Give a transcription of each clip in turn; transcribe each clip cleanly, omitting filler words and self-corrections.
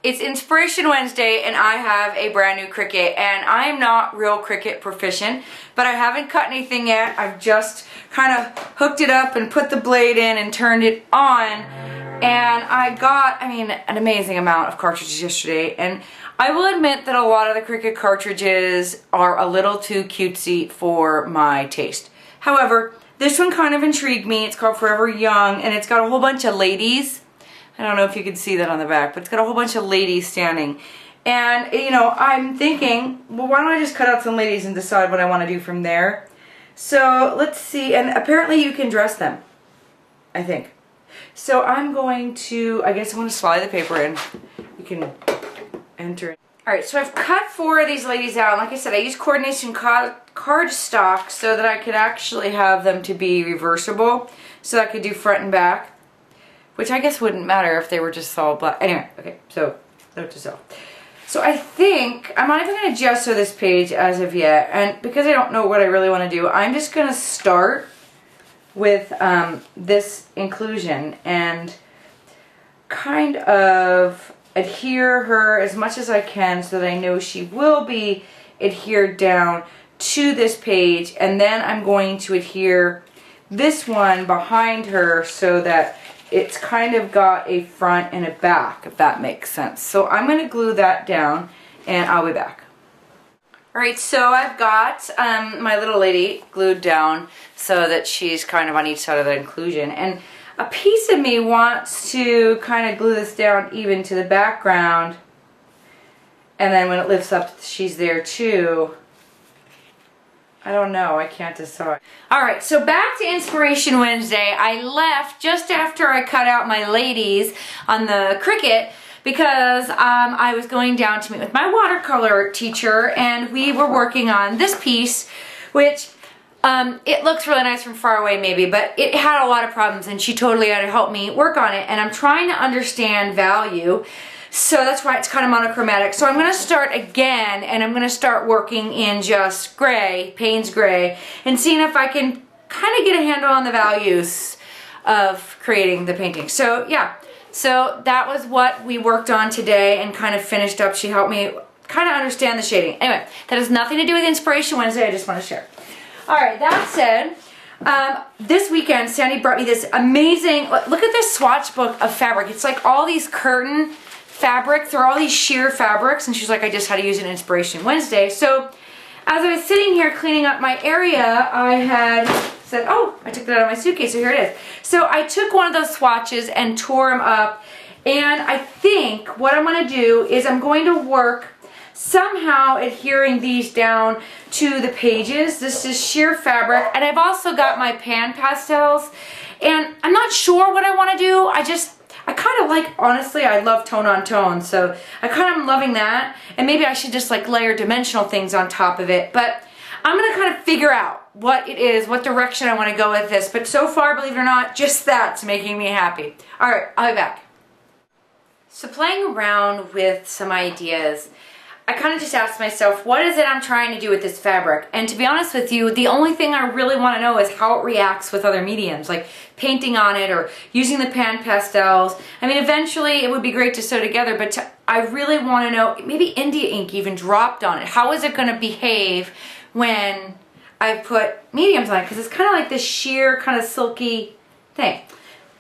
It's Inspiration Wednesday and I have a brand new Cricut, and I am not real Cricut proficient, but I haven't cut anything yet. I've just kind of hooked it up and put the blade in and turned it on, and I got, an amazing amount of cartridges yesterday, and I will admit that a lot of the Cricut cartridges are a little too cutesy for my taste. However, this one kind of intrigued me. It's called Forever Young, and it's got a whole bunch of ladies. I don't know if you can see that on the back, but it's got a whole bunch of ladies standing. And, I'm thinking, well, why don't I just cut out some ladies and decide what I want to do from there? So, let's see. And apparently you can dress them, I think. So I'm going to, I guess I want to slide the paper in. You can enter it. Alright, so I've cut 4 of these ladies out. Like I said, I used coordination cardstock so that I could actually have them to be reversible. So I could do front and back. Which I guess wouldn't matter if they were just all black. Anyway, okay, so note to self. So I think I'm not even going to gesso this page as of yet, and because I don't know what I really want to do, I'm just going to start with this inclusion and kind of adhere her as much as I can so that I know she will be adhered down to this page, and then I'm going to adhere this one behind her so that it's kind of got a front and a back, if that makes sense. So I'm going to glue that down, and I'll be back. Alright, so I've got my little lady glued down so that she's kind of on each side of the inclusion. And a piece of me wants to kind of glue this down even to the background. And then when it lifts up, she's there too. I don't know, I can't decide. Alright, so back to Inspiration Wednesday. I left just after I cut out my ladies on the Cricut because I was going down to meet with my watercolor teacher, and we were working on this piece, which it looks really nice from far away maybe, but it had a lot of problems, and she totally had to help me work on it, and I'm trying to understand value. So that's why it's kind of monochromatic. So I'm going to start again, and I'm going to start working in just gray, Payne's gray, and seeing if I can kind of get a handle on the values of creating the painting. So yeah, so that was what we worked on today and kind of finished up. She helped me kind of understand the shading. Anyway, that has nothing to do with Inspiration Wednesday. I just want to share. Alright, that said, this weekend Sandy brought me this amazing, look at this swatch book of fabric. It's like all these curtain fabric, they're all these sheer fabrics, and she's like, I just had to use an Inspiration Wednesday. So as I was sitting here cleaning up my area, I had said, oh, I took that out of my suitcase, so here it is. So I took one of those swatches and tore them up, and I think what I'm going to do is I'm going to work somehow adhering these down to the pages. This is sheer fabric, and I've also got my pan pastels, and I'm not sure what I want to do. I kind of like, honestly, I love tone on tone, so I kind of am loving that, and maybe I should just like layer dimensional things on top of it, but I'm going to kind of figure out what it is, what direction I want to go with this, but so far, believe it or not, just that's making me happy. Alright, I'll be back. So playing around with some ideas, I kind of just asked myself, what is it I'm trying to do with this fabric? And to be honest with you, the only thing I really want to know is how it reacts with other mediums, like painting on it or using the pan pastels. Eventually it would be great to sew together, but I really want to know, maybe India ink even dropped on it. How is it going to behave when I put mediums on it? Because it's kind of like this sheer, kind of silky thing.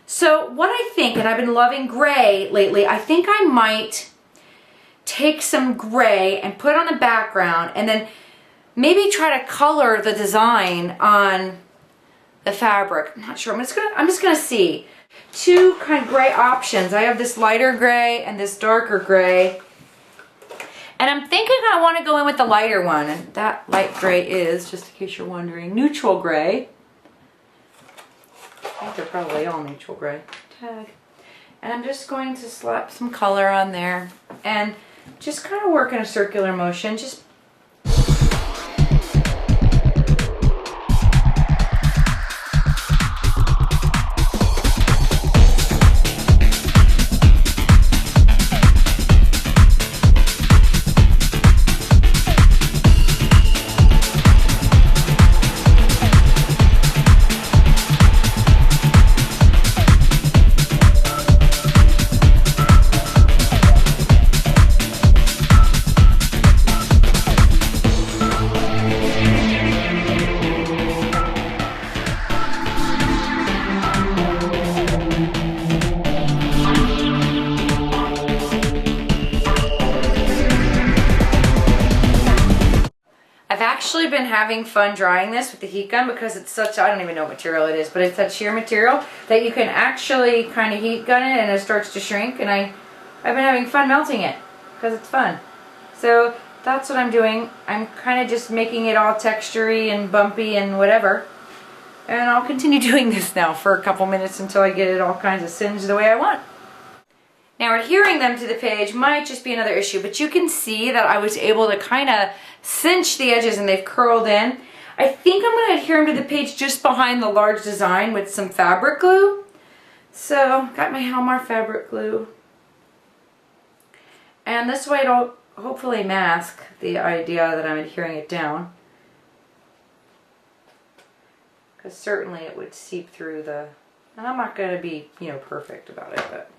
So what I think, and I've been loving gray lately, I think I might take some gray and put it on the background, and then maybe try to color the design on the fabric. I'm not sure. I'm just gonna see. 2 kind of gray options. I have this lighter gray and this darker gray, and I'm thinking I want to go in with the lighter one, and that light gray is, just in case you're wondering, neutral gray. I think they're probably all neutral gray. Tag. And I'm just going to slap some color on there and just kind of work in a circular motion. Just been having fun drying this with the heat gun because it's such, I don't even know what material it is, but it's that sheer material that you can actually kind of heat gun it and it starts to shrink, and I've been having fun melting it because it's fun. So that's what I'm doing. I'm kind of just making it all textury and bumpy and whatever. And I'll continue doing this now for a couple minutes until I get it all kinds of singed the way I want. Now, adhering them to the page might just be another issue, but you can see that I was able to kind of cinch the edges and they've curled in. I think I'm going to adhere them to the page just behind the large design with some fabric glue. So, got my Helmar fabric glue. And this way it'll hopefully mask the idea that I'm adhering it down. Because certainly it would seep through the... And I'm not going to be, you know, perfect about it, but...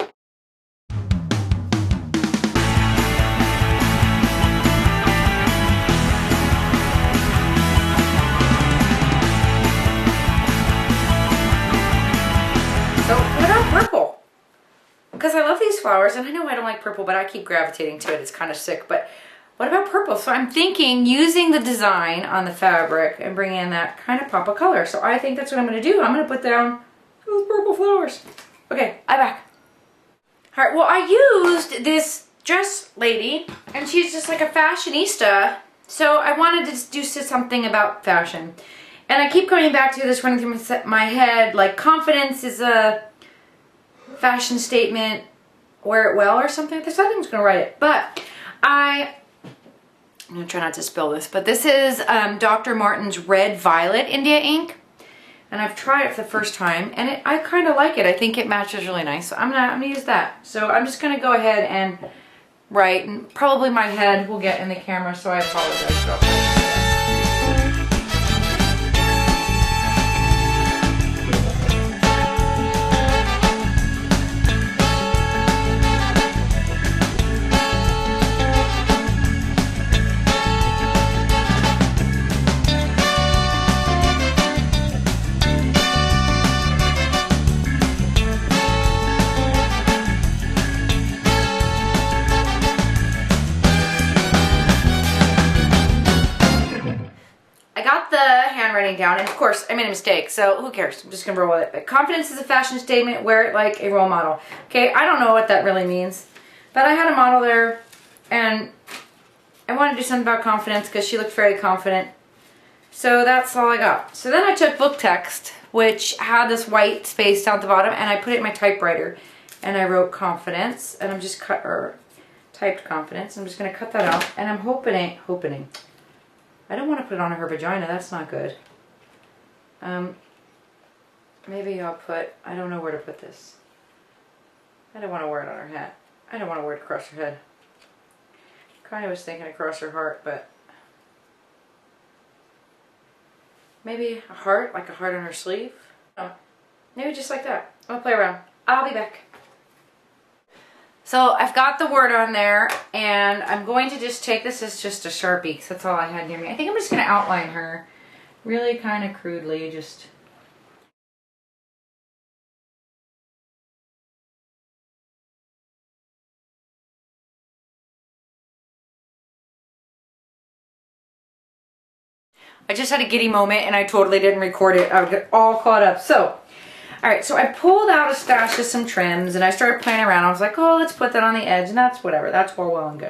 So, what about purple? Because I love these flowers, and I know I don't like purple, but I keep gravitating to it. It's kind of sick, but what about purple? So I'm thinking using the design on the fabric and bringing in that kind of pop of color. So I think that's what I'm going to do. I'm going to put down those purple flowers. Okay, I'm back. All right, well, I used this dress lady, and she's just like a fashionista. So I wanted to do something about fashion. And I keep coming back to this running through my head, like confidence is a fashion statement, wear it well or something like this. I think I'm just going to write it. But I'm going to try not to spill this, but this is Dr. Martin's Red Violet India ink. And I've tried it for the first time, and I kind of like it. I think it matches really nice. So I'm gonna use that. So I'm just going to go ahead and write, and probably my head will get in the camera, so I apologize for that. Handwriting down, and of course I made a mistake, so who cares? I'm just gonna roll with it. But confidence is a fashion statement, wear it like a role model. Okay, I don't know what that really means, but I had a model there and I wanted to do something about confidence because she looked very confident, so that's all I got. So then I took book text, which had this white space down at the bottom, and I put it in my typewriter and I wrote confidence, and I'm just typed confidence. I'm just gonna cut that out, and I'm hoping I don't want to put it on her vagina, that's not good. Maybe I'll put, I don't know where to put this. I don't want to wear it on her hat. I don't want to wear it across her head. Kind of was thinking across her heart, but maybe a heart, like a heart on her sleeve? No, maybe just like that. I'll play around. I'll be back. So I've got the word on there, and I'm going to just take this as just a Sharpie because that's all I had near me. I think I'm just going to outline her really kind of crudely, just... I just had a giddy moment and I totally didn't record it. I would get all caught up. So, alright, so I pulled out a stash of some trims and I started playing around. I was like, oh, let's put that on the edge, and that's whatever. That's all well and good.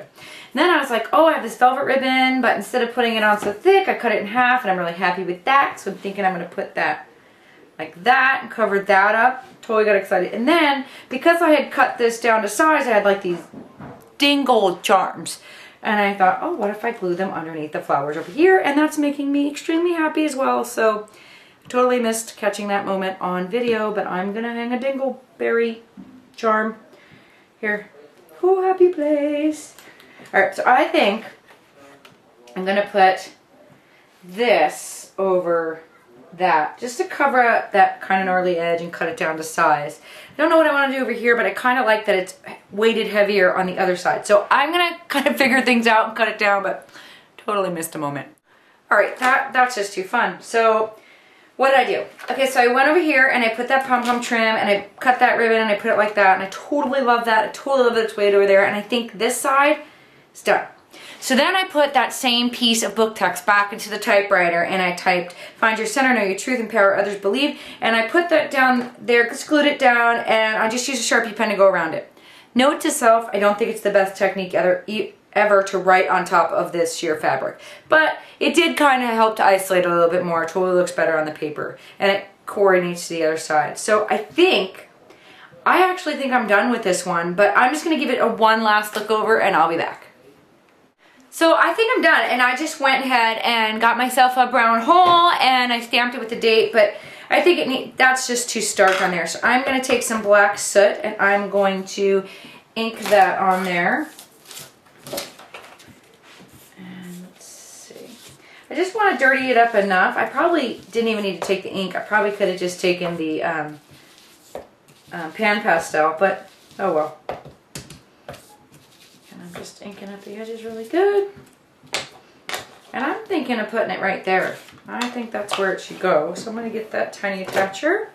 And then I was like, oh, I have this velvet ribbon, but instead of putting it on so thick, I cut it in half, and I'm really happy with that. So I'm thinking I'm going to put that like that and cover that up. Totally got excited. And then, because I had cut this down to size, I had like these dingle charms. And I thought, oh, what if I glue them underneath the flowers over here? And that's making me extremely happy as well. So I totally missed catching that moment on video, but I'm going to hang a dingleberry charm here. Oh, happy place. All right, so I think I'm going to put this over that just to cover up that kind of gnarly edge and cut it down to size. I don't know what I want to do over here, but I kind of like that it's weighted heavier on the other side. So I'm going to kind of figure things out and cut it down, but totally missed a moment. All right, that's just too fun. So what did I do? Okay, so I went over here and I put that pom-pom trim and I cut that ribbon and I put it like that, and I totally love that. I totally love that it's weighted over there, and I think this side is done. So then I put that same piece of book text back into the typewriter and I typed, find your center, know your truth, empower others, believe. And I put that down there, glued it down, and I just used a Sharpie pen to go around it. Note to self, I don't think it's the best technique ever to write on top of this sheer fabric. But it did kind of help to isolate a little bit more. It totally looks better on the paper. And it coordinates to the other side. So I actually think I'm done with this one, but I'm just going to give it one last look over and I'll be back. So I think I'm done, and I just went ahead and got myself a brown hole and I stamped it with the date, but I think that's just too stark on there. So I'm going to take some black soot and I'm going to ink that on there. And let's see. I just want to dirty it up enough. I probably didn't even need to take the ink. I probably could have just taken the pan pastel, but oh well. And I'm just inking up the edges really good. And I'm thinking of putting it right there. I think that's where it should go. So I'm going to get that tiny attacher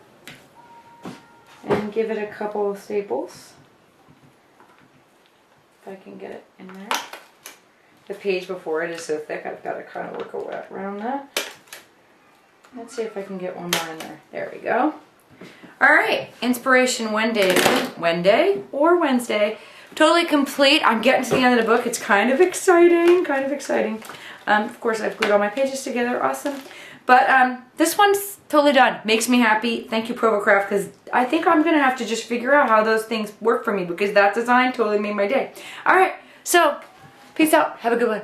and give it a couple of staples. If I can get it in there. The page before it is so thick, I've got to kind of work around that. Let's see if I can get one more in there. There we go. Alright, Inspiration Wednesday, totally complete. I'm getting to the end of the book. It's kind of exciting, of course, I've glued all my pages together, awesome. But this one's totally done. Makes me happy. Thank you, Provocraft, because I think I'm going to have to just figure out how those things work for me, because that design totally made my day. Alright, so peace out. Have a good one.